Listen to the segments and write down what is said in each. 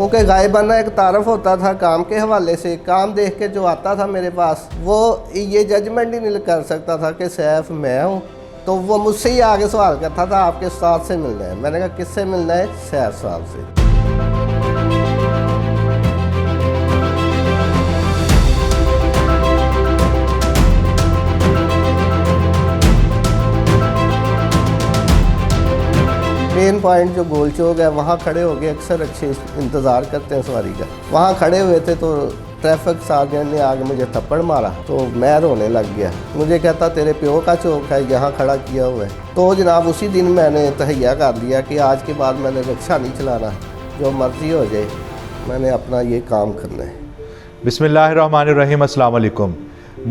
کیونکہ غائبانہ ایک تعارف ہوتا تھا کام کے حوالے سے، کام دیکھ کے جو آتا تھا میرے پاس وہ یہ ججمنٹ ہی نہیں کر سکتا تھا کہ سیف میں ہوں، تو وہ مجھ سے ہی آگے سوال کرتا تھا آپ کے استاد سے ملنا ہے۔ میں نے کہا کس سے ملنا ہے؟ سیف صاحب سے۔ مین پوائنٹ جو گول چوک ہے وہاں کھڑے ہو گئے، اکثر اچھے انتظار کرتے ہیں سواری کا، وہاں کھڑے ہوئے تھے تو ٹریفک سارجنٹ نے آگے مجھے تھپڑ مارا تو میں رونے لگ گیا۔ مجھے کہتا تیرے پیو کا چوک ہے، یہاں کھڑا کیا ہوا ہے۔ تو جناب اسی دن میں نے تہیہ کر لیا کہ آج کے بعد میں نے رکشہ نہیں چلانا، جو مرضی ہو جائے میں نے اپنا یہ کام کرنا ہے۔ بسم اللہ الرحمن الرحیم۔ السلام علیکم۔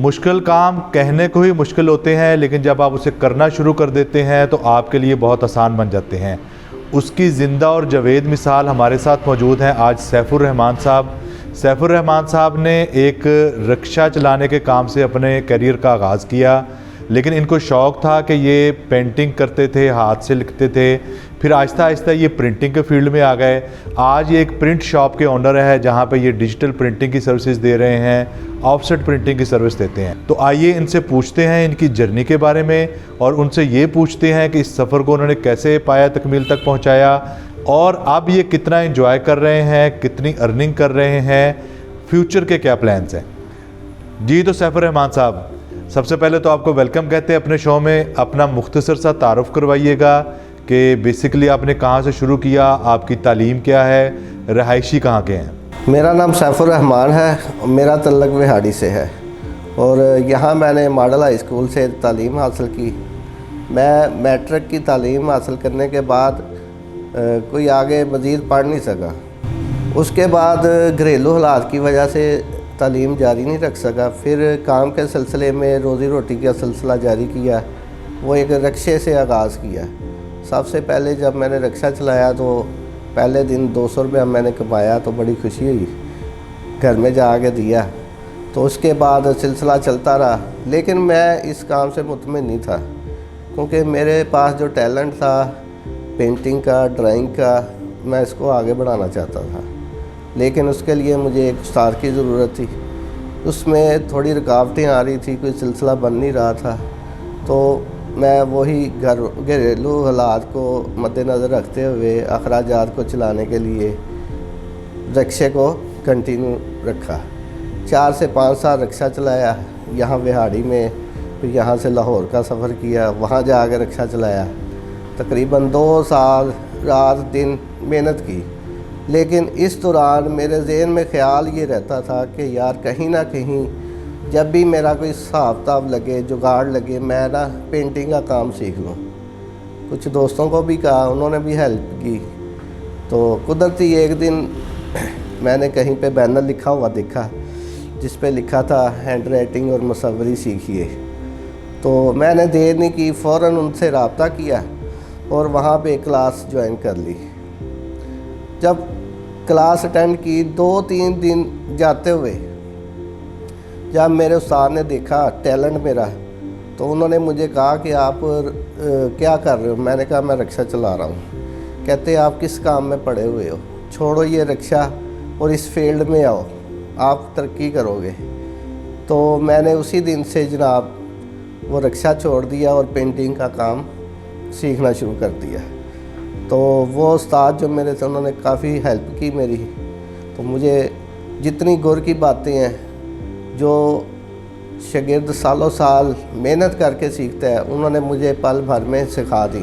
مشکل کام کہنے کو ہی مشکل ہوتے ہیں، لیکن جب آپ اسے کرنا شروع کر دیتے ہیں تو آپ کے لیے بہت آسان بن جاتے ہیں۔ اس کی زندہ اور جاوید مثال ہمارے ساتھ موجود ہیں آج سیف الرحمان صاحب۔ سیف الرحمان صاحب نے ایک رکشہ چلانے کے کام سے اپنے کیریئر کا آغاز کیا، لیکن ان کو شوق تھا کہ یہ پینٹنگ کرتے تھے، ہاتھ سے لکھتے تھے، پھر آہستہ آہستہ یہ پرنٹنگ کے فیلڈ میں آ گئے۔ آج یہ ایک پرنٹ شاپ کے اونر ہے جہاں پہ یہ ڈیجیٹل پرنٹنگ کی سروسز دے رہے ہیں، آف سیٹ پرنٹنگ کی سروس دیتے ہیں۔ تو آئیے ان سے پوچھتے ہیں ان کی جرنی کے بارے میں، اور ان سے یہ پوچھتے ہیں کہ اس سفر کو انہوں نے کیسے پایا تکمیل تک پہنچایا، اور اب یہ کتنا انجوائے کر رہے ہیں، کتنی ارننگ کر رہے ہیں، فیوچر کے کیا پلانز ہیں۔ جی تو سیف الرحمان صاحب، سب سے پہلے تو آپ کو ویلکم کہتے ہیں اپنے شو میں۔ اپنا مختصر سا تعارف کروائیے گا کہ بیسیکلی آپ نے کہاں سے شروع کیا، آپ کی تعلیم کیا ہے، رہائشی کہاں کے ہیں؟ میرا نام سیف الرحمان ہے، میرا تعلق وہاڑی سے ہے، اور یہاں میں نے ماڈل ہائی اسکول سے تعلیم حاصل کی۔ میں میٹرک کی تعلیم حاصل کرنے کے بعد کوئی آگے مزید پڑھ نہیں سکا۔ اس کے بعد گھریلو حالات کی وجہ سے تعلیم جاری نہیں رکھ سکا۔ پھر کام کے سلسلے میں روزی روٹی کا سلسلہ جاری کیا، وہ ایک رکشے سے آغاز کیا۔ سب سے پہلے جب میں نے رکشہ چلایا تو پہلے دن 200 روپیہ میں نے کمایا تو بڑی خوشی ہوئی، گھر میں جا کے دیا۔ تو اس کے بعد سلسلہ چلتا رہا، لیکن میں اس کام سے مطمئن نہیں تھا، کیونکہ میرے پاس جو ٹیلنٹ تھا پینٹنگ کا، ڈرائنگ کا، میں اس کو آگے بڑھانا چاہتا تھا، لیکن اس کے لیے مجھے ایک استاد کی ضرورت تھی۔ اس میں تھوڑی رکاوٹیں آ رہی تھی، کوئی سلسلہ بن نہیں رہا تھا، تو میں وہی گھریلو حالات کو مد نظر رکھتے ہوئے اخراجات کو چلانے کے لیے رکشے کو کنٹینیو رکھا۔ 4 سے 5 سال رکشہ چلایا یہاں وہاڑی میں، پھر یہاں سے لاہور کا سفر کیا، وہاں جا کے رکشہ چلایا۔ تقریباً 2 سال رات دن محنت کی، لیکن اس دوران میرے ذہن میں خیال یہ رہتا تھا کہ یار کہیں نہ کہیں جب بھی میرا کوئی حساب کتاب لگے، جگاڑ لگے، میں نا پینٹنگ کا کام سیکھ لوں۔ کچھ دوستوں کو بھی کہا، انہوں نے بھی ہیلپ کی۔ تو قدرتی ایک دن میں نے کہیں پہ بینر لکھا ہوا دیکھا جس پہ لکھا تھا ہینڈ رائٹنگ اور مصوری سیکھیے۔ تو میں نے دیر نہیں کی، فوراً ان سے رابطہ کیا اور وہاں پہ کلاس جوائن کر لی۔ جب کلاس اٹینڈ کی 2-3 دن جاتے ہوئے جب میرے استاد نے دیکھا ٹیلنٹ میرا، تو انہوں نے مجھے کہا کہ آپ کیا کر رہے ہو؟ میں نے کہا میں رکشہ چلا رہا ہوں۔ کہتے آپ کس کام میں پڑے ہوئے ہو؟ چھوڑو یہ رکشہ اور اس فیلڈ میں آؤ، آپ ترقی کرو گے۔ تو میں نے اسی دن سے جناب وہ رکشہ چھوڑ دیا اور پینٹنگ کا کام سیکھنا شروع کر دیا۔ تو وہ استاد جو میرے سے، انہوں نے کافی ہیلپ کی میری۔ تو مجھے جتنی غور کی باتیں ہیں جو شاگرد سالوں سال محنت کر کے سیکھتا ہے، انہوں نے مجھے پل بھر میں سکھا دی۔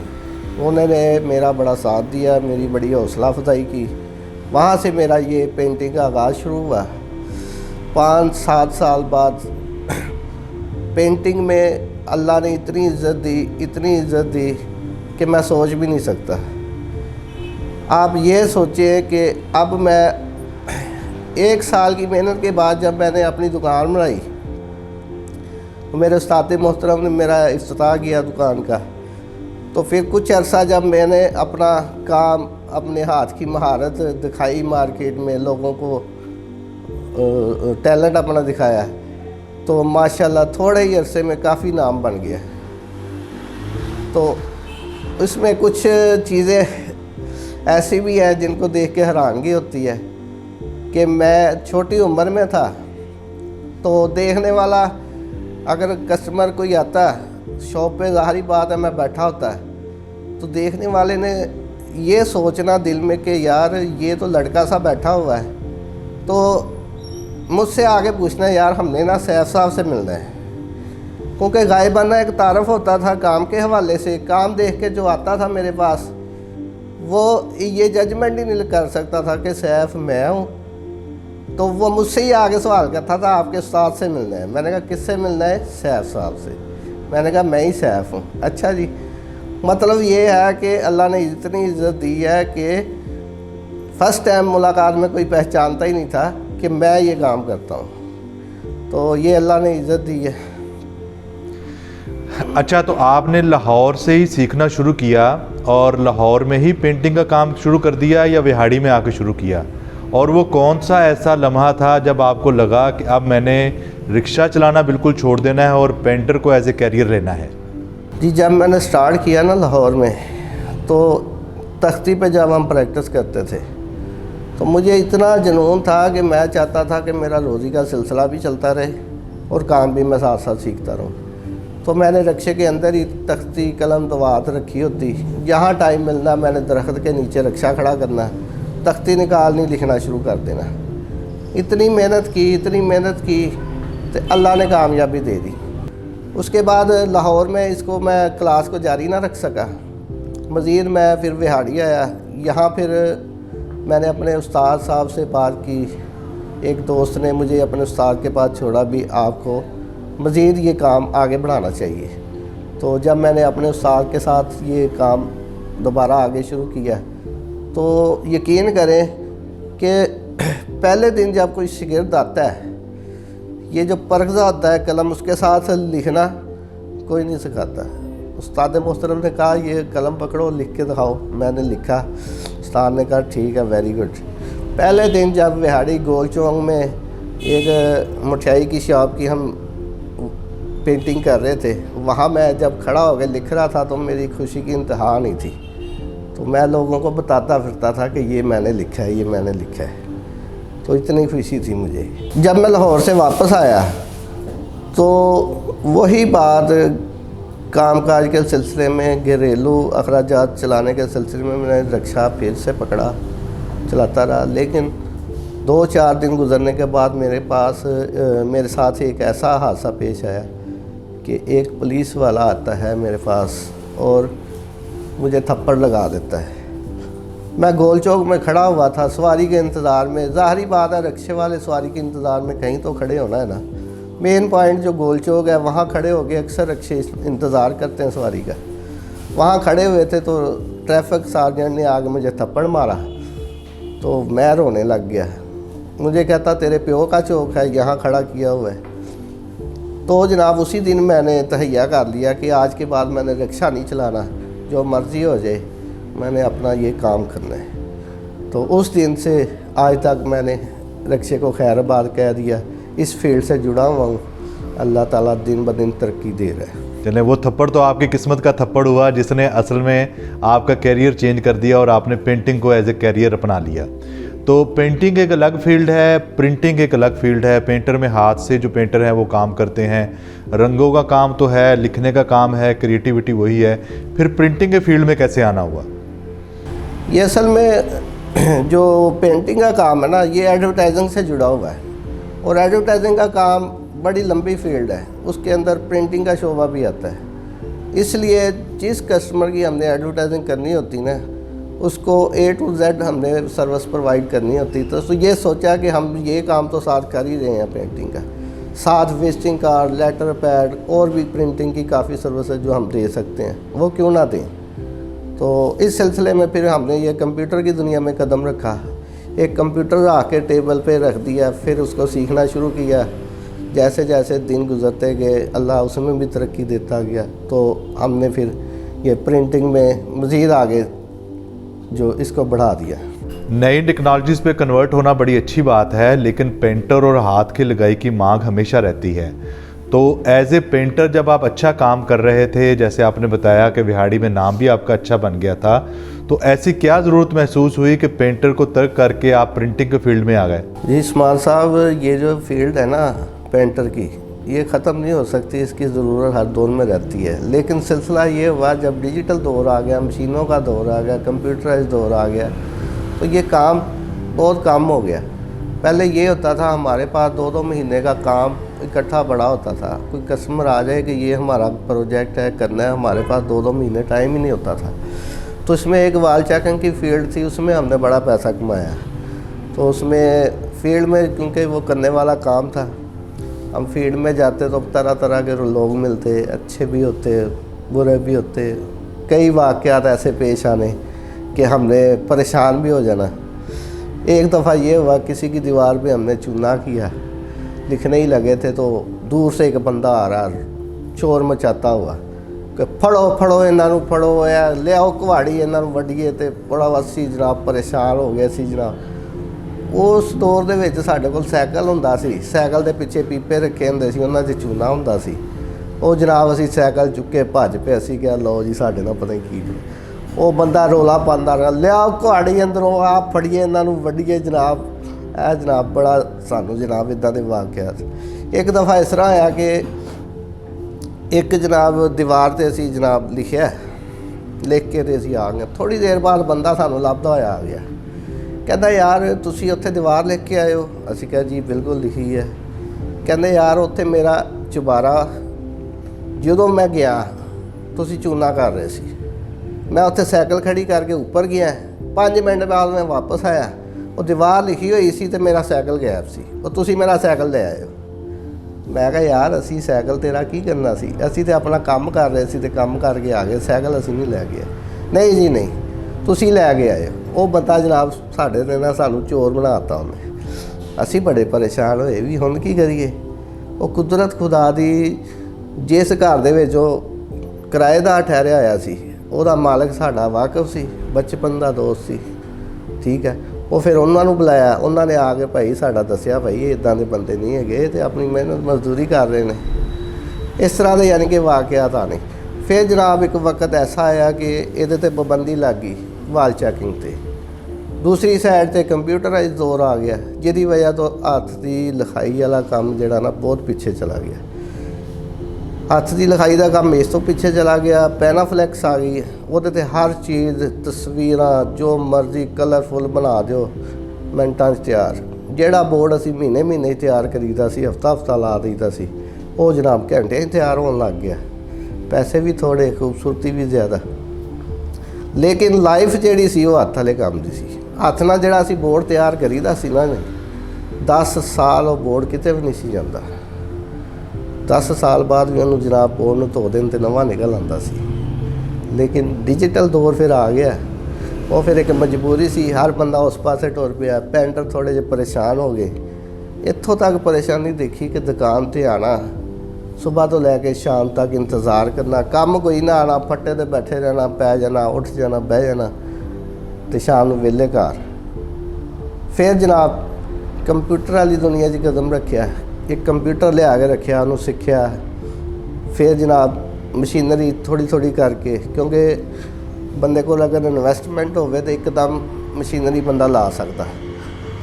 انہوں نے میرا بڑا ساتھ دیا، میری بڑی حوصلہ افزائی کی۔ وہاں سے میرا یہ پینٹنگ کا آغاز شروع ہوا۔ 5-7 سال بعد پینٹنگ میں اللہ نے اتنی عزت دی کہ میں سوچ بھی نہیں سکتا۔ آپ یہ سوچیں کہ اب میں 1 سال کی محنت کے بعد جب میں نے اپنی دکان بنائی، میرے استاد محترم نے میرا افتتاح کیا دکان کا، تو پھر کچھ عرصہ جب میں نے اپنا کام، اپنے ہاتھ کی مہارت دکھائی مارکیٹ میں، لوگوں کو ٹیلنٹ اپنا دکھایا، تو ماشاءاللہ تھوڑے ہی عرصے میں کافی نام بن گیا۔ تو اس میں کچھ چیزیں ایسی بھی ہیں جن کو دیکھ کے حیرانگی ہوتی ہے کہ میں چھوٹی عمر میں تھا تو دیکھنے والا اگر کسٹمر کوئی آتا ہے شاپ پہ، ظاہری بات ہے میں بیٹھا ہوتا ہے، تو دیکھنے والے نے یہ سوچنا دل میں کہ یار یہ تو لڑکا سا بیٹھا ہوا ہے، تو مجھ سے آگے پوچھنا ہے یار ہم نے نا سیف صاحب سے ملنا ہے، کیونکہ غائبانہ ایک تعارف ہوتا تھا کام کے حوالے سے۔ کام دیکھ کے جو آتا تھا میرے پاس وہ یہ ججمنٹ ہی نہیں کر سکتا تھا کہ سیف میں ہوں، تو وہ مجھ سے ہی آگے سوال کرتا تھا آپ کے استاد سے ملنا ہے۔ میں نے کہا کس سے ملنا ہے؟ سیف صاحب سے۔ میں نے کہا میں ہی سیف ہوں۔ اچھا جی، مطلب یہ ہے کہ اللہ نے اتنی عزت دی ہے کہ فرسٹ ٹائم ملاقات میں کوئی پہچانتا ہی نہیں تھا کہ میں یہ کام کرتا ہوں، تو یہ اللہ نے عزت دی ہے۔ اچھا، تو آپ نے لاہور سے ہی سیکھنا شروع کیا اور لاہور میں ہی پینٹنگ کا کام شروع کر دیا یا وہاڑی میں آ کے شروع کیا؟ اور وہ کون سا ایسا لمحہ تھا جب آپ کو لگا کہ اب میں نے رکشہ چلانا بالکل چھوڑ دینا ہے اور پینٹر کو ایز اے کیریئر لینا ہے؟ جی، جب میں نے سٹارٹ کیا نا لاہور میں، تو تختی پہ جب ہم پریکٹس کرتے تھے تو مجھے اتنا جنون تھا کہ میں چاہتا تھا کہ میرا روزی کا سلسلہ بھی چلتا رہے اور کام بھی میں ساتھ ساتھ سیکھتا رہوں۔ تو میں نے رکشے کے اندر ہی تختی، قلم، دوات رکھی ہوتی، جہاں ٹائم ملنا میں نے درخت کے نیچے رکشہ کھڑا کرنا، تختی نکالنی، لکھنا شروع کر دینا۔ اتنی محنت کی تو اللہ نے کامیابی دے دی۔ اس کے بعد لاہور میں اس کو میں کلاس کو جاری نہ رکھ سکا، مزید میں پھر وہاڑی آیا۔ یہاں پھر میں نے اپنے استاد صاحب سے بات کی، ایک دوست نے مجھے اپنے استاد کے پاس چھوڑا بھی آپ کو مزید یہ کام آگے بڑھانا چاہیے۔ تو جب میں نے اپنے استاد کے ساتھ یہ کام دوبارہ آگے شروع کیا تو یقین کریں کہ پہلے دن جب کوئی شاگرد آتا ہے، یہ جو پرغزہ ہوتا ہے قلم، اس کے ساتھ لکھنا کوئی نہیں سکھاتا۔ استاد محترم نے کہا یہ قلم پکڑو، لکھ کے دکھاؤ۔ میں نے لکھا، استاد نے کہا ٹھیک ہے، ویری گڈ۔ پہلے دن جب وہاڑی گول چونک میں ایک مٹھائی کی شاپ کی ہم پینٹنگ کر رہے تھے، وہاں میں جب کھڑا ہو کے لکھ رہا تھا تو میری خوشی کی انتہا نہیں تھی۔ تو میں لوگوں کو بتاتا پھرتا تھا کہ یہ میں نے لکھا ہے، یہ میں نے لکھا ہے، تو اتنی خوشی تھی مجھے۔ جب میں لاہور سے واپس آیا تو وہی بات کام کاج کے سلسلے میں، گھریلو اخراجات چلانے کے سلسلے میں نے رکشہ پھر سے پکڑا، چلاتا رہا۔ لیکن 2-4 دن گزرنے کے بعد میرے ساتھ ایک ایسا حادثہ پیش آیا کہ ایک پولیس والا آتا ہے میرے پاس اور مجھے تھپڑ لگا دیتا ہے۔ میں گول چوک میں کھڑا ہوا تھا سواری کے انتظار میں۔ ظاہری بات ہے رکشے والے سواری کے انتظار میں کہیں تو کھڑے ہونا ہے نا۔ مین پوائنٹ جو گول چوک ہے وہاں کھڑے ہو کے اکثر رکشے انتظار کرتے ہیں سواری کا۔ وہاں کھڑے ہوئے تھے تو ٹریفک سارجنٹ نے آگے مجھے تھپڑ مارا تو میں رونے لگ گیا۔ مجھے کہتا تیرے پیو کا چوک ہے، یہاں کھڑا کیا ہوا ہے۔ تو جناب اسی دن میں نے تہیہ کر لیا کہ آج کے بعد میں نے رکشہ نہیں چلانا، جو مرضی ہو جائے میں نے اپنا یہ کام کرنا ہے۔ تو اس دن سے آج تک میں نے رکشے کو خیر آباد کہہ دیا، اس فیلڈ سے جڑا ہوا ہوں۔ اللہ تعالیٰ دن بدن ترقی دے رہا ہے۔ چلیں، وہ تھپڑ تو آپ کی قسمت کا تھپڑ ہوا جس نے اصل میں آپ کا کیریئر چینج کر دیا اور آپ نے پینٹنگ کو ایز اے کیریئر اپنا لیا۔ تو پینٹنگ ایک الگ فیلڈ ہے، پرنٹنگ ایک الگ فیلڈ ہے۔ پینٹر میں ہاتھ سے جو پینٹر ہیں وہ کام کرتے ہیں، رنگوں کا کام تو ہے، لکھنے کا کام ہے، کریٹیوٹی وہی ہے۔ پھر پرنٹنگ کے فیلڈ میں کیسے آنا ہوا؟ یہ اصل میں جو پینٹنگ کا کام ہے نا، یہ ایڈورٹائزنگ سے جڑا ہوا ہے، اور ایڈورٹائزنگ کا کام بڑی لمبی فیلڈ ہے، اس کے اندر پرنٹنگ کا شعبہ بھی آتا ہے۔ اس لیے جس کسٹمر کی ہم نے ایڈورٹائزنگ کرنی ہوتی نا، اس کو A to Z ہم نے سروس پرووائڈ کرنی ہوتی، تو یہ سوچا کہ ہم یہ کام تو ساتھ کر ہی رہے ہیں پینٹنگ کا، ساتھ وزٹنگ کارڈ، لیٹر پیڈ اور بھی پرنٹنگ کی کافی سروس ہے جو ہم دے سکتے ہیں، وہ کیوں نہ دیں۔ تو اس سلسلے میں پھر ہم نے یہ کمپیوٹر کی دنیا میں قدم رکھا، ایک کمپیوٹر آ کے ٹیبل پہ رکھ دیا، پھر اس کو سیکھنا شروع کیا۔ جیسے جیسے دن گزرتے گئے اللہ اس میں بھی ترقی دیتا گیا، تو ہم نے پھر یہ پرنٹنگ میں مزید آگے جو اس کو بڑھا دیا۔ نئی ٹیکنالوجیز پہ کنورٹ ہونا بڑی اچھی بات ہے، لیکن پینٹر اور ہاتھ کی لگائی کی مانگ ہمیشہ رہتی ہے۔ तो एज ए पेंटर जब आप अच्छा काम कर रहे थे, जैसे आपने बताया कि विहाड़ी में नाम भी आपका अच्छा बन गया था, तो ऐसी क्या ज़रूरत महसूस हुई कि पेंटर को तर्क करके आप प्रिंटिंग के फील्ड में आ गए? जी इस्माइल साहब, ये जो फील्ड है ना पेंटर की, ये ख़त्म नहीं हो सकती, इसकी ज़रूरत हर दौर में रहती है। लेकिन सिलसिला ये हुआ जब डिजिटल दौर आ गया, मशीनों का दौर आ गया, कंप्यूटराइज दौर आ गया, तो ये काम बहुत कम हो गया। पहले ये होता था हमारे पास 2-2 महीने का काम इकट्ठा बड़ा होता था। कोई कस्टमर आ जाए कि ये हमारा प्रोजेक्ट है, करना है, हमारे पास 2-2 महीने टाइम ही नहीं होता था। तो उसमें एक वाल चेकिंग की फील्ड थी, उसमें हमने बड़ा पैसा कमाया। तो उसमें फील्ड में क्योंकि वो करने वाला काम था, हम फील्ड में जाते तो तरह तरह के लोग मिलते, अच्छे भी होते, बुरे भी होते। कई वाक़यात ऐसे पेश आने कि हमने परेशान भी हो जाना। एक दफ़ा ये हुआ, किसी की दीवार पे हमने चूना किया, लिखने ही लगे थे तो दूर से एक बंदा आ रहा शोर मचाता हुआ कि फड़ो फड़ो इन्हों फड़ो, या ले आओ कुहाड़ी इन्हों वड्डीए। तो बड़ा असी जनाब परेशान हो गए सी जनाब। उस दौर दे विच साडे कोल साइकिल हुंदा सी, साइकिल दे पिछे पीपे रखे हुंदे सी, उन्हां 'च चूना हुंदा सी। ਉਹ जनाब असी साइकिल चुके भज पे, असी क्या लो जी साडे नाल पता नहीं की। ਉਹ ਬੰਦਾ ਰੌਲਾ ਪਾਉਂਦਾ ਰਿਹਾ, ਲਿਆਓ ਕੁਹਾੜੀ ਅੰਦਰੋਂ, ਆ ਫੜੀਏ ਇਹਨਾਂ ਨੂੰ ਵੱਢੀਏ ਜਨਾਬ। ਇਹ ਜਨਾਬ ਬੜਾ ਸਾਨੂੰ ਜਨਾਬ ਇੱਦਾਂ ਦੇ ਵਾਕਿਆਤ। ਇੱਕ ਦਫਾ ਇਸ ਤਰ੍ਹਾਂ ਆਇਆ ਕਿ ਇੱਕ ਜਨਾਬ ਦੀਵਾਰ 'ਤੇ ਅਸੀਂ ਜਨਾਬ ਲਿਖਿਆ, ਲਿਖ ਕੇ ਤੇ ਅਸੀਂ ਆ ਗਏ। ਥੋੜ੍ਹੀ ਦੇਰ ਬਾਅਦ ਬੰਦਾ ਸਾਨੂੰ ਲੱਭਦਾ ਹੋਇਆ ਆ ਗਿਆ, ਕਹਿੰਦਾ ਯਾਰ ਤੁਸੀਂ ਉੱਥੇ ਦੀਵਾਰ ਲਿਖ ਕੇ ਆਏ ਹੋ? ਅਸੀਂ ਕਿਹਾ ਜੀ ਬਿਲਕੁਲ ਲਿਖੀ ਹੈ। ਕਹਿੰਦੇ ਯਾਰ ਉੱਥੇ ਮੇਰਾ ਚੁਬਾਰਾ ਜਦੋਂ ਮੈਂ ਗਿਆ ਤੁਸੀਂ ਚੂਨਾ ਕਰ ਰਹੇ ਸੀ, मैं उत्थे साइकिल खड़ी करके ऊपर गया, 5 मिनट बाद मैं वापस आया, वो दीवार लिखी हुई सी तो मेरा साइकिल गायब सी, और तुसी मेरा साइकिल ले आए हो। मैं कहा यार असी साइकिल तेरा की करना सी, असी तो अपना काम कर रहे थे, काम करके आ गए, साइकिल असी नहीं लै गए। नहीं जी नहीं, तुसी लै के आए हो। वो बंदा जनाब साढ़े ने ना सानू चोर बनाता उन्हें। असी बड़े परेशान होए भी हुण की करिए। वो कुदरत खुदा दी, जिस घर दे विच किराएदार ठहरिया होया सी, ਉਹਦਾ ਮਾਲਕ ਸਾਡਾ ਵਾਕਫ ਸੀ, ਬਚਪਨ ਦਾ ਦੋਸਤ ਸੀ, ਠੀਕ ਹੈ। ਉਹ ਫਿਰ ਉਹਨਾਂ ਨੂੰ ਬੁਲਾਇਆ, ਉਹਨਾਂ ਨੇ ਆ ਕੇ ਭਾਈ ਸਾਡਾ ਦੱਸਿਆ ਭਾਈ ਇਹ ਇੱਦਾਂ ਦੇ ਬੰਦੇ ਨਹੀਂ ਹੈਗੇ ਤੇ ਆਪਣੀ ਮਿਹਨਤ ਮਜ਼ਦੂਰੀ ਕਰ ਰਹੇ ਨੇ। ਇਸ ਤਰ੍ਹਾਂ ਦੇ ਯਾਨੀ ਕਿ ਵਾਕਿਆਤ ਆਣੇ। ਫਿਰ ਜਨਾਬ ਇੱਕ ਵਕਤ ਐਸਾ ਆਇਆ ਕਿ ਇਹਦੇ 'ਤੇ ਪਾਬੰਦੀ ਲੱਗ ਗਈ ਵਾਲ ਚੈਕਿੰਗ 'ਤੇ। ਦੂਸਰੀ ਸਾਈਡ 'ਤੇ ਕੰਪਿਊਟਰਾਈਜ਼ ਦੌਰ ਆ ਗਿਆ, ਜਿਹਦੀ ਵਜ੍ਹਾ ਤੋਂ ਹੱਥ ਦੀ ਲਿਖਾਈ ਵਾਲਾ ਕੰਮ ਜਿਹੜਾ ਨਾ ਬਹੁਤ ਪਿੱਛੇ ਚਲਾ ਗਿਆ। हथ की लिखाई का काम इस तो पिछे चला गया। पैनाफ्लैक्स आ गई है, वो हर चीज़ तस्वीर जो मर्जी कलरफुल बना दो, मिनटा तैयार। जोड़ा बोर्ड असी महीने महीने तैयार करीदा सी, हफ्ता हफ्ता ला दईदा सी, वो जनाब घंटे तैयार होने लग गया। पैसे भी थोड़े, खूबसूरती भी ज़्यादा। लेकिन लाइफ जी सी वो हथ वाले काम की सी। हथ नाल जिहड़ा असी बोर्ड तैयार करीदा सी ना, 10 साल वो बोर्ड किते भी नहीं सी जांदा। 10 साल बाद भी उन्होंने जनाब बोर्ड धो देन तो नवा निकल आता सी। लेकिन डिजिटल दौर फिर आ गया, वो फिर एक मजबूरी सी, हर बंदा उस पासे टुर पिया। पेंटर थोड़े जे परेशान हो गए। इत्थों तक परेशानी देखी कि दुकान पर आना, सुबह तो लैके शाम तक इंतज़ार करना, काम कोई ना आना, फट्टे ते बैठे रहना, पै जाना, उठ जाना, बह जाना, तो शाम को वेले घर। फिर जनाब कंप्यूटर वाली दुनिया 'च कदम रखिया, एक कंप्यूटर लिया के रखिया, उन्होंने सीखिया। फिर जनाब मशीनरी थोड़ी थोड़ी करके, क्योंकि बंदे को अगर इन्वेस्टमेंट हो तो एकदम मशीनरी बंदा ला सकता,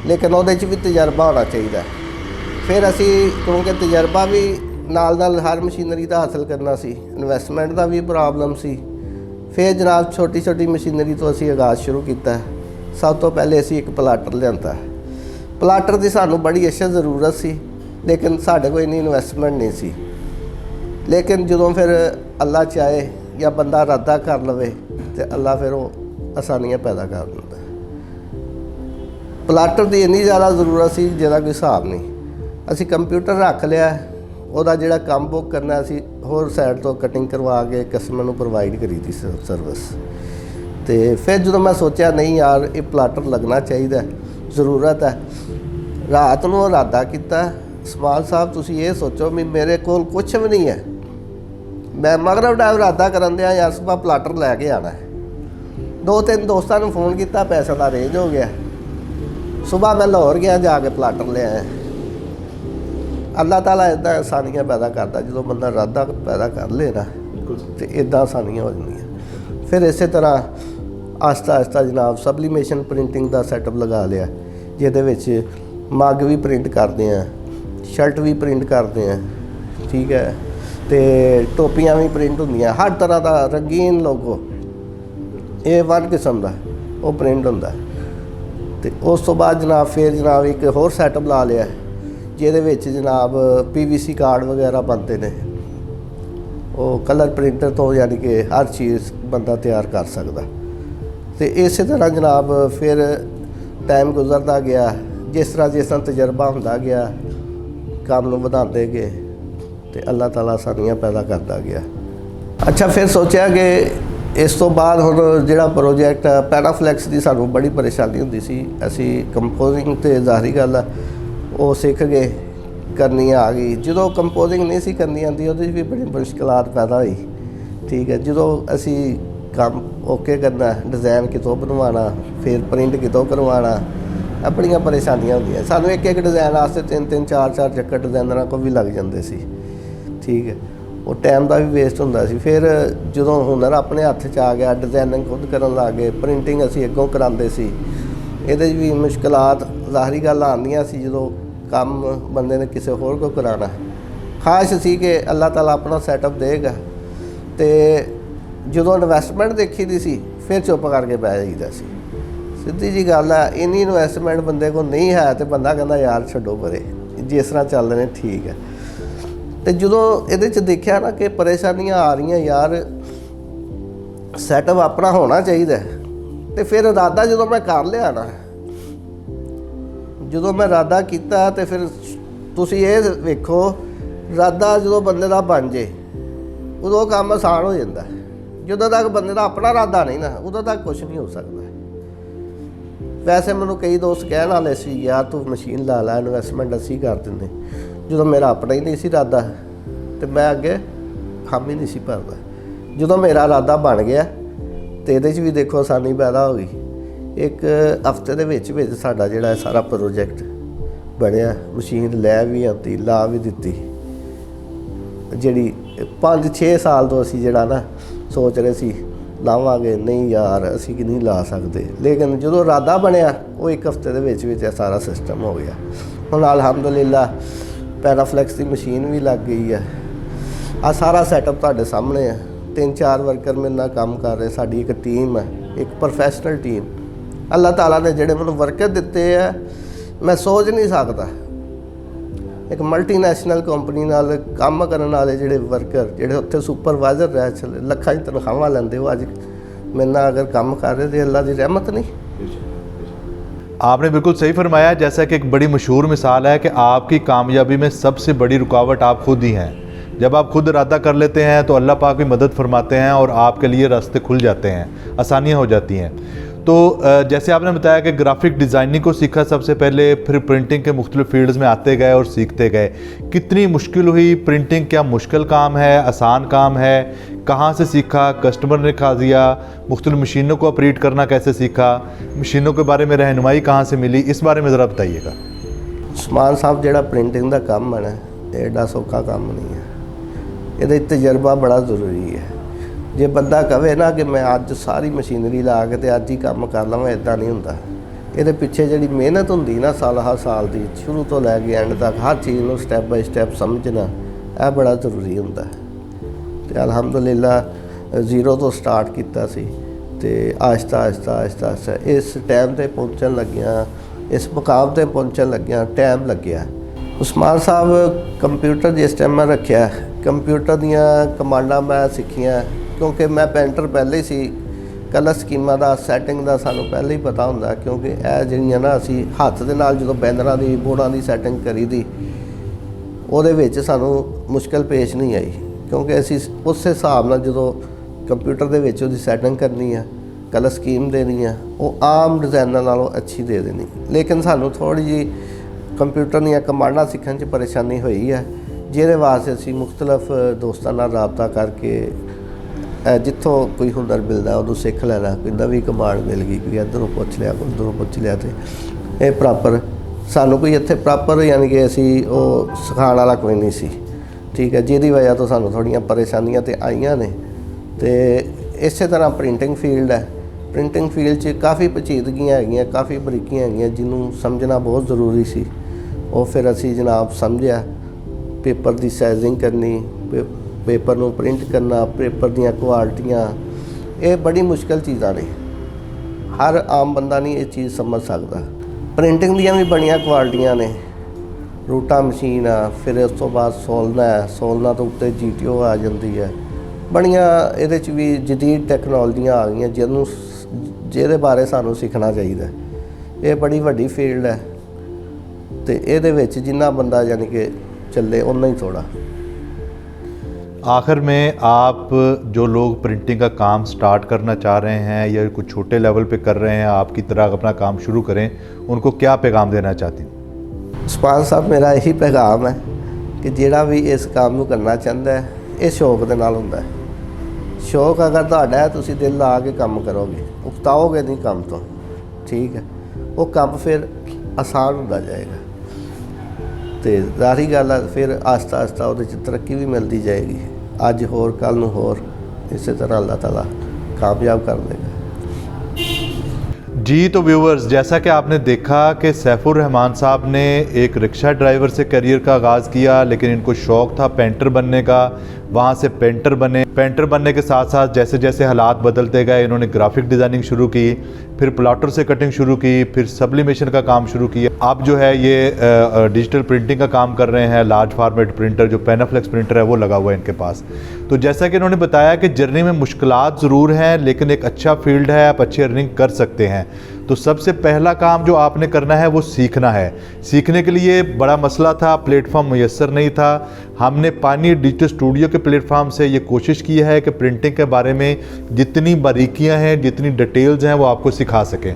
लेकिन वो भी तजर्बा होना चाहिए। फिर असी क्योंकि तजर्बा भी नाल हर मशीनरी का हासिल करना सी, इन्वेस्टमेंट का भी प्रॉब्लम सी। फिर जनाब छोटी छोटी मशीनरी तो असी आगाज़ शुरू किया। सब तो पहले असी एक प्लाटर लिया। प्लाटर की सानू बड़ी अशद ज़रूरत सी, लेकिन साढ़े कोई इन्नी इन्वेस्टमेंट नहीं सी। लेकिन जो फिर अल्लाह चाहे या बंदा इरादा कर लवे तो अल्लाह फिर वो आसानियाँ पैदा कर दिंदा। प्लाटर की इन्नी ज़्यादा ज़रूरत सी जिहदा कोई हिसाब नहीं। असी कंप्यूटर रख लिया, ਉਹਦਾ ਜਿਹੜਾ ਕੰਮ बुक करना असी होर साइड तो कटिंग करवा के कस्टमर को प्रोवाइड करी थी सर्विस। तो फिर जो मैं सोचा नहीं यार ये प्लाटर लगना चाहिए, ज़रूरत है। रात को इरादा किया, इस्माइल साहब तुसी ये सोचो भी मेरे कोल कुछ भी नहीं है, मैं मगरब टाइम इरादा करन दिया यार सुबह प्लाटर लैके आना है। 2-3 दोस्तों ने फोन किया, पैसों का अरेंज हो गया। सुबह मैं लाहौर गया, जाके प्लाटर ले आया। ਅੱਲਾਹ ਤਾਲਾ ਇੱਦਾਂ ਆਸਾਨੀਆਂ ਪੈਦਾ ਕਰਦਾ, ਜਦੋਂ ਬੰਦਾ ਇਰਾਦਾ ਪੈਦਾ ਕਰ ਲੇ ਨਾ ਤੇ ਇੱਦਾਂ ਆਸਾਨੀਆਂ ਹੋ ਜਾਂਦੀਆਂ। ਫਿਰ ਇਸੇ ਤਰ੍ਹਾਂ ਆਸਤਾ ਆਸਤਾ ਜਨਾਬ ਸਬਲੀਮੇਸ਼ਨ ਪ੍ਰਿੰਟਿੰਗ ਦਾ ਸੈਟਅਪ ਲਗਾ ਲਿਆ, ਜਿਹਦੇ ਵਿੱਚ ਮੱਗ ਵੀ ਪ੍ਰਿੰਟ ਕਰਦੇ ਆ, ਸ਼ਰਟ ਵੀ ਪ੍ਰਿੰਟ ਕਰਦੇ ਆ, ਠੀਕ ਹੈ, ਤੇ ਟੋਪੀਆਂ ਵੀ ਪ੍ਰਿੰਟ ਹੁੰਦੀਆਂ, ਹਰ ਤਰ੍ਹਾਂ ਦਾ ਰੰਗੀਨ ਲੋਗੋ A1 ਕਿਸਮ ਦਾ ਉਹ ਪ੍ਰਿੰਟ ਹੁੰਦਾ। ਤੇ ਉਸ ਤੋਂ ਬਾਅਦ ਜਨਾਬ ਫਿਰ ਜਨਾਬ ਇੱਕ ਹੋਰ ਸੈਟਅਪ ਲਾ ਲਿਆ, ਜਿਹਦੇ ਵਿੱਚ ਜਨਾਬ PVC ਕਾਰਡ ਵਗੈਰਾ ਬਣਦੇ ਨੇ, ਉਹ ਕਲਰ ਪ੍ਰਿੰਟਰ ਤੋਂ, ਯਾਨੀ ਕਿ ਹਰ ਚੀਜ਼ ਬੰਦਾ ਤਿਆਰ ਕਰ ਸਕਦਾ। ਤੇ ਇਸੇ ਤਰ੍ਹਾਂ ਜਨਾਬ ਫਿਰ ਟਾਈਮ ਗੁਜ਼ਰਦਾ ਗਿਆ, ਜਿਸ ਤਰ੍ਹਾਂ ਤਜਰਬਾ ਹੁੰਦਾ ਗਿਆ, ਕੰਮ ਨੂੰ ਵਧਾਉਂਦੇ ਗਏ ਤੇ ਅੱਲਾਹ ਤਾਲਾ ਆਸਾਨੀਆਂ ਪੈਦਾ ਕਰਦਾ ਗਿਆ। ਅੱਛਾ, ਫਿਰ ਸੋਚਿਆ ਕਿ ਇਸ ਤੋਂ ਬਾਅਦ ਹੁਣ ਜਿਹੜਾ ਪ੍ਰੋਜੈਕਟ ਪੈਨਾਫਲੈਕਸ ਦੀ ਸਾਨੂੰ ਬੜੀ ਪਰੇਸ਼ਾਨੀ ਹੁੰਦੀ ਸੀ, ਅਸੀਂ ਕੰਪੋਜ਼ਿੰਗ ਤੇ ਜ਼ਾਹਰੀ ਗੱਲ ਆ ਉਹ ਸਿੱਖ ਗਏ, ਕਰਨੀ ਆ ਗਈ। ਜਦੋਂ ਕੰਪੋਜ਼ਿੰਗ ਨਹੀਂ ਸੀ ਕਰਨੀ ਆਉਂਦੀ, ਉਹਦੇ 'ਚ ਵੀ ਬੜੀ ਮੁਸ਼ਕਲਾਤ ਪੈਦਾ ਹੋਈ, ਠੀਕ ਹੈ। ਜਦੋਂ ਅਸੀਂ ਕੰਮ ਓਕੇ ਕਰਨਾ, ਡਿਜ਼ਾਇਨ ਕਿਤੋਂ ਬਣਵਾਉਣਾ, ਫਿਰ ਪ੍ਰਿੰਟ ਕਿਤੋਂ ਕਰਵਾਉਣਾ, ਆਪਣੀਆਂ ਪਰੇਸ਼ਾਨੀਆਂ ਹੁੰਦੀਆਂ। ਸਾਨੂੰ ਇੱਕ ਡਿਜ਼ਾਇਨ ਵਾਸਤੇ 3-3 4-4 ਚੱਕਰ ਡਿਜ਼ਾਈਨਰਾਂ ਕੋਲ ਵੀ ਲੱਗ ਜਾਂਦੇ ਸੀ, ਠੀਕ ਹੈ। ਉਹ ਟਾਈਮ ਦਾ ਵੀ ਵੇਸਟ ਹੁੰਦਾ ਸੀ। ਫਿਰ ਜਦੋਂ ਹੁਨਰ ਆਪਣੇ ਹੱਥ 'ਚ ਆ ਗਿਆ, ਡਿਜ਼ਾਇਨਿੰਗ ਖੁਦ ਕਰਨ ਲੱਗ ਗਏ, ਪ੍ਰਿੰਟਿੰਗ ਅਸੀਂ ਅੱਗੋਂ ਕਰਾਉਂਦੇ ਸੀ, ਇਹਦੇ 'ਚ ਵੀ ਮੁਸ਼ਕਲਾਤ ਜ਼ਾਹਰੀ ਗੱਲ ਆਉਂਦੀਆਂ ਸੀ। ਜਦੋਂ ਕੰਮ ਬੰਦੇ ਨੇ ਕਿਸੇ ਹੋਰ ਕੋਲ ਕਰਾਉਣਾ, ਖਾਸ਼ ਸੀ ਕਿ ਅੱਲਾਹ ਤਾਲਾ ਆਪਣਾ ਸੈਟਅਪ ਦੇਗਾ। ਤੇ ਜਦੋਂ ਇਨਵੈਸਟਮੈਂਟ ਦੇਖੀ ਦੀ ਸੀ, ਫਿਰ ਚੁੱਪ ਕਰਕੇ ਬਹਿ ਜਾਈਦਾ ਸੀ। ਸਿੱਧੀ ਜੀ ਗੱਲ ਹੈ, ਇੰਨੀ ਇਨਵੈਸਟਮੈਂਟ ਬੰਦੇ ਕੋਲ ਨਹੀਂ ਹੈ ਤੇ ਬੰਦਾ ਕਹਿੰਦਾ ਯਾਰ ਛੱਡੋ ਪਰੇ, ਜਿਸ ਤਰ੍ਹਾਂ ਚੱਲ ਰਹੇ ਨੇ ਠੀਕ ਹੈ। ਤੇ ਜਦੋਂ ਇਹਦੇ 'ਚ ਦੇਖਿਆ ਨਾ ਕਿ ਪਰੇਸ਼ਾਨੀਆਂ ਆ ਰਹੀਆਂ, ਯਾਰ ਸੈਟਅਪ ਆਪਣਾ ਹੋਣਾ ਚਾਹੀਦਾ, ਤੇ ਫਿਰ ਇਰਾਦਾ ਜਦੋਂ ਮੈਂ ਕਰ ਲਿਆ ਨਾ, ਜਦੋਂ ਮੈਂ ਇਰਾਦਾ ਕੀਤਾ, ਤੇ ਫਿਰ ਤੁਸੀਂ ਇਹ ਵੇਖੋ, ਇਰਾਦਾ ਜਦੋਂ ਬੰਦੇ ਦਾ ਬਣ ਜੇ ਉਦੋਂ ਕੰਮ ਆਸਾਨ ਹੋ ਜਾਂਦਾ। ਜਦੋਂ ਤੱਕ ਬੰਦੇ ਦਾ ਆਪਣਾ ਇਰਾਦਾ ਨਹੀਂ ਨਾ, ਉਦੋਂ ਤੱਕ ਕੁਝ ਨਹੀਂ ਹੋ ਸਕਦਾ। ਵੈਸੇ ਮੈਨੂੰ ਕਈ ਦੋਸਤ ਕਹਿਣ ਵਾਲੇ ਸੀ, ਯਾਰ ਤੂੰ ਮਸ਼ੀਨ ਲਾ ਲੈ, ਇਨਵੈਸਟਮੈਂਟ ਅਸੀਂ ਕਰ ਦਿੰਦੇ। ਜਦੋਂ ਮੇਰਾ ਆਪਣਾ ਹੀ ਨਹੀਂ ਸੀ ਇਰਾਦਾ, ਤੇ ਮੈਂ ਅੱਗੇ ਖਾਮੀ ਨਹੀਂ ਸੀ ਭਰਦਾ। ਜਦੋਂ ਮੇਰਾ ਇਰਾਦਾ ਬਣ ਗਿਆ, ਤੇ ਇਹਦੇ 'ਚ ਵੀ ਦੇਖੋ ਆਸਾਨੀ ਪੈਦਾ ਹੋ ਗਈ। ਇੱਕ ਹਫ਼ਤੇ ਦੇ ਵਿੱਚ ਸਾਡਾ ਜਿਹੜਾ ਸਾਰਾ ਪ੍ਰੋਜੈਕਟ ਬਣਿਆ, ਮਸ਼ੀਨ ਲੈ ਵੀ ਆਉਂਦੀ, ਲਾ ਵੀ ਦਿੱਤੀ। ਜਿਹੜੀ 5-6 ਸਾਲ ਤੋਂ ਅਸੀਂ ਜਿਹੜਾ ਨਾ ਸੋਚ ਰਹੇ ਸੀ ਲਾਵਾਂਗੇ, ਨਹੀਂ ਯਾਰ ਅਸੀਂ ਕਿ ਨਹੀਂ ਲਾ ਸਕਦੇ, ਲੇਕਿਨ ਜਦੋਂ ਇਰਾਦਾ ਬਣਿਆ, ਉਹ ਇੱਕ ਹਫ਼ਤੇ ਦੇ ਵਿੱਚ ਸਾਰਾ ਸਿਸਟਮ ਹੋ ਗਿਆ। ਹੁਣ ਅਲਹਮਦੁਲਿਲਾ ਪੈਨਾਫਲੈਕਸ ਦੀ ਮਸ਼ੀਨ ਵੀ ਲੱਗ ਗਈ ਹੈ। ਆ ਸਾਰਾ ਸੈਟਅਪ ਤੁਹਾਡੇ ਸਾਹਮਣੇ ਹੈ। 3-4 ਵਰਕਰ ਮੇਰੇ ਨਾਲ ਕੰਮ ਕਰ ਰਹੇ, ਸਾਡੀ ਇੱਕ ਟੀਮ ਹੈ, ਇੱਕ ਪ੍ਰੋਫੈਸ਼ਨਲ ਟੀਮ। ਅੱਲਾਹ ਤਾਲਾ ਨੇ ਜਿਹੜੇ ਮੈਨੂੰ ਵਰਕਰ ਦਿੱਤੇ ਆ, ਮੈਂ ਸੋਚ ਨਹੀਂ ਸਕਦਾ। ਇੱਕ ਮਲਟੀਨੈਸ਼ਨਲ ਕੰਪਨੀ ਨਾਲ ਕੰਮ ਕਰਨ ਵਾਲੇ ਜਿਹੜੇ ਵਰਕਰ, ਜਿਹੜੇ ਉੱਥੇ ਸੁਪਰਵਾਈਜ਼ਰ ਰਹਿ ਚਲੇ, ਲੱਖਾਂ ਦੀ ਤਨਖਾਹਾਂ ਲੈਂਦੇ, ਉਹ ਅੱਜ ਮੇਰੇ ਨਾਲ अगर काम कर रहे थे, अल्लाह की रहमत नहीं। आपने बिल्कुल सही फरमाया। जैसा कि एक बड़ी मशहूर मिसाल है कि आपकी कामयाबी में सबसे बड़ी रुकावट आप खुद ही हैं। जब आप खुद इरादा कर लेते हैं तो अल्लाह पाक भी मदद फरमाते हैं और आपके लिए रास्ते खुल जाते हैं, आसानियाँ हो जाती हैं। तो जैसे आपने बताया कि ग्राफिक डिज़ाइनिंग को सीखा सबसे पहले, फिर प्रिंटिंग के मुख्तलिफ़ फील्ड्स में आते गए और सीखते गए। कितनी मुश्किल हुई प्रिंटिंग? क्या मुश्किल काम है, आसान काम है? कहाँ से सीखा? कस्टमर ने खा दिया? मुख्तलिफ़ मशीनों को ऑपरेट करना कैसे सीखा? मशीनों के बारे में रहनुमाई कहाँ से मिली? इस बारे में ज़रा बताइएगा। उस्मान साहब जिहड़ा प्रिंटिंग का काम है ना, एडा सौखा काम नहीं है, ये तजर्बा बड़ा ज़रूरी है। जे बंदा कहे ना कि मैं अज सारी मशीनरी ला के ते अज ही काम कर लवां, इदां नहीं हुंदा। ये पिछे जिहड़ी मेहनत हुंदी ना साल हर साल की, शुरू तो लैके एंड तक हर चीज़ को स्टैप बाय स्टैप समझना, यह बड़ा जरूरी हुंदा। ते अलहमदुलिल्लाह जीरो तो स्टार्ट किया सी ते आहिस्ता आहिस्ता आहिस्ता आहिस्ता इस टाइम ते पहुंचन लगिया, इस मुकाम ते पहुंचन लगिया, टाइम लग्या। उस्मान साहब कंप्यूटर जिस टाइम मैं रखा, कंप्यूटर दियां कमांडां मैं सीखियां, क्योंकि मैं पेंटर पहले ही सी। कलर स्कीमां दा सैटिंग दा सानू पहले ही पता हुंदा, क्योंकि यह जिहड़ियां ना असीं हत्थ दे नाल जदों बैनरां दी बोर्डां दी सैटिंग करी दी, उहदे विच सानू मुश्किल पेश नहीं आई, क्योंकि असीं उस हिसाब नाल जदों कंप्यूटर दे विच उहदी सैटिंग करनी है, कलर स्कीम देनी है, वो आम डिज़ाइनां नालों अच्छी दे देनी। लेकिन सानू थोड़ी जी कंप्यूटर दीयां कमांडां सीखण च परेशानी हुई है, जिहदे वास्ते असीं मुख्तलिफ दोस्तां नाल राबता करके जिथों कोई हुनर मिलता उदों सीख लेना। कोई नवीं कमांड मिल गई, कोई इधरों पुछ लिया, कोई उधरों पुछ लिया, तो ये प्रॉपर ਸਾਨੂੰ ਕੋਈ ਇੱਥੇ ਪ੍ਰੋਪਰ ਯਾਨੀ ਕਿ ਅਸੀਂ ਉਹ ਸਿਖਾਉਣ ਵਾਲਾ ਕੋਈ ਨਹੀਂ ਸੀ, ਠੀਕ ਹੈ, ਜਿਹਦੀ ਵਜ੍ਹਾ ਤੋਂ ਸਾਨੂੰ ਥੋੜ੍ਹੀਆਂ ਪਰੇਸ਼ਾਨੀਆਂ ਤੇ ਆਈਆਂ ਨੇ। ਤੇ ਇਸੇ ਤਰ੍ਹਾਂ ਪ੍ਰਿੰਟਿੰਗ ਫੀਲਡ ਹੈ, ਪ੍ਰਿੰਟਿੰਗ ਫੀਲਡ 'ਚ ਕਾਫੀ ਪੇਚੀਦਗੀਆਂ ਹੈਗੀਆਂ, ਕਾਫੀ ਬਰੀਕੀਆਂ ਹੈਗੀਆਂ ਜਿਹਨੂੰ ਸਮਝਣਾ ਬਹੁਤ ਜ਼ਰੂਰੀ ਸੀ। ਉਹ ਫਿਰ ਅਸੀਂ ਜਨਾਬ ਸਮਝਿਆ, ਪੇਪਰ ਦੀ ਸਾਈਜ਼ਿੰਗ ਕਰਨੀ, ਪੇਪਰ ਨੂੰ ਪ੍ਰਿੰਟ ਕਰਨਾ, ਪੇਪਰ ਦੀਆਂ ਕੁਆਲਿਟੀਆਂ, ਇਹ ਬੜੀ ਮੁਸ਼ਕਲ ਚੀਜ਼ਾਂ ਨੇ, ਹਰ ਆਮ ਬੰਦਾ ਨਹੀਂ ਇਹ ਚੀਜ਼ ਸਮਝ ਸਕਦਾ। ਪ੍ਰਿੰਟਿੰਗ ਦੀਆਂ ਵੀ ਬੜੀਆਂ ਕੁਆਲਿਟੀਆਂ ਨੇ, ਰੂਟਾ ਮਸ਼ੀਨ ਆ, ਫਿਰ ਉਸ ਤੋਂ ਬਾਅਦ ਸੋਲਨਾ ਹੈ, ਸੋਲਨਾ ਤੋਂ ਉੱਤੇ GTO ਆ ਜਾਂਦੀ ਹੈ, ਬੜੀਆਂ ਇਹਦੇ 'ਚ ਵੀ ਜਦੀਦ ਟੈਕਨੋਲੋਜੀਆਂ ਆ ਗਈਆਂ ਜਿਹਦੇ ਬਾਰੇ ਸਾਨੂੰ ਸਿੱਖਣਾ ਚਾਹੀਦਾ। ਇਹ ਬੜੀ ਵੱਡੀ ਫੀਲਡ ਹੈ ਤੇ ਇਹਦੇ ਵਿੱਚ ਜਿੰਨਾ ਬੰਦਾ ਯਾਨੀ ਕਿ ਚੱਲੇ ਉਨਾ ही थोड़ा। आखिर में आप जो लोग प्रिंटिंग का काम स्टार्ट करना चाह रहे हैं या कुछ छोटे लेवल पे कर रहे हैं, आपकी तरह अपना काम शुरू करें, उनको क्या पैगाम देना चाहते हैं? ਸਰਪੰਚ ਸਾਹਿਬ, ਮੇਰਾ ਇਹੀ ਪੈਗਾਮ ਹੈ ਕਿ ਜਿਹੜਾ ਵੀ ਇਸ ਕੰਮ ਨੂੰ ਕਰਨਾ ਚਾਹੁੰਦਾ ਹੈ, ਇਹ ਸ਼ੌਕ ਦੇ ਨਾਲ ਹੁੰਦਾ ਹੈ। ਸ਼ੌਕ ਅਗਰ ਤੁਹਾਡਾ ਹੈ, ਤੁਸੀਂ ਦਿਲ ਲਾ ਕੇ ਕੰਮ ਕਰੋਗੇ, ਉਕਤਾਓਗੇ ਨਹੀਂ ਕੰਮ ਤੋਂ, ਠੀਕ ਹੈ, ਉਹ ਕੰਮ ਫਿਰ ਆਸਾਨ ਹੁੰਦਾ ਜਾਏਗਾ ਤੇ ਜ਼ਾਹਰੀ ਗੱਲ ਹੈ ਫਿਰ ਆਸਤਾ ਆਸਤਾ ਉਹਦੇ 'ਚ ਤਰੱਕੀ ਵੀ ਮਿਲਦੀ ਜਾਏਗੀ। ਅੱਜ ਹੋਰ ਕੱਲ ਨੂੰ ਹੋਰ, ਇਸੇ तरह अल्लाह ताला कामयाब कर देगा। जी तो व्यूवर्स, जैसा कि आपने देखा कि सैफुर रहमान साहब ने एक रिक्शा ड्राइवर से करियर का आगाज़ किया, लेकिन इनको शौक़ था पेंटर बनने का, वहाँ से पेंटर बने। पेंटर बनने के साथ साथ जैसे जैसे हालात बदलते गए, इन्होंने ग्राफिक डिज़ाइनिंग शुरू की, फिर प्लाटर से कटिंग शुरू की, फिर सब्लिमेशन का काम शुरू किया। अब जो है ये डिजिटल प्रिंटिंग का काम कर रहे हैं। लार्ज फॉर्मेट प्रिंटर जो पेनाफ्लेक्स प्रिंटर है वो लगा हुआ है इनके पास। तो जैसा कि इन्होंने बताया कि जर्नी में मुश्किलात ज़रूर हैं, लेकिन एक अच्छा फील्ड है, आप अच्छी अर्निंग कर सकते हैं। तो सबसे पहला काम जो आपने करना है वो सीखना है। सीखने के लिए बड़ा मसला था, प्लेटफॉर्म मुयस्सर नहीं था। हमने पानी डिजिटल स्टूडियो के प्लेटफॉर्म से ये कोशिश की है कि प्रिंटिंग के बारे में जितनी बारीकियां हैं, जितनी डिटेल्स हैं, वो आपको सिखा सकें।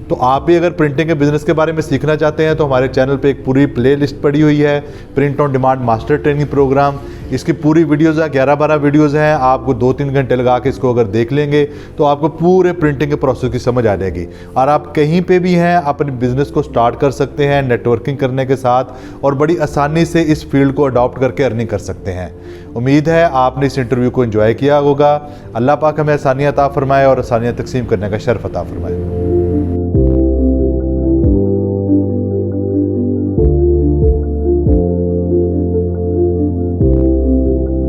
तो आप भी अगर प्रिंटिंग के बिज़नेस के बारे में सीखना चाहते हैं तो हमारे चैनल पे एक पूरी प्ले लिस्ट पड़ी हुई है, print on demand master training program. इसकी पूरी वीडियोज़ है, 11-12 वीडियोज़ हैं। आपको 2-3 घंटे लगा के इसको अगर देख लेंगे तो आपको पूरे प्रिंटिंग के प्रोसेस की समझ आ जाएगी और आप कहीं पे भी हैं अपने बिज़नेस को स्टार्ट कर सकते हैं नेटवर्किंग करने के साथ, और बड़ी आसानी से इस फील्ड को अडॉप्ट करके अर्निंग कर सकते हैं। उम्मीद है आपने इस इंटरव्यू को एंजॉय किया होगा। अल्लाह पाक हमें आसानियाँ अता फरमाए और आसानियाँ तकसीम करने का शर्फ अता फरमाए।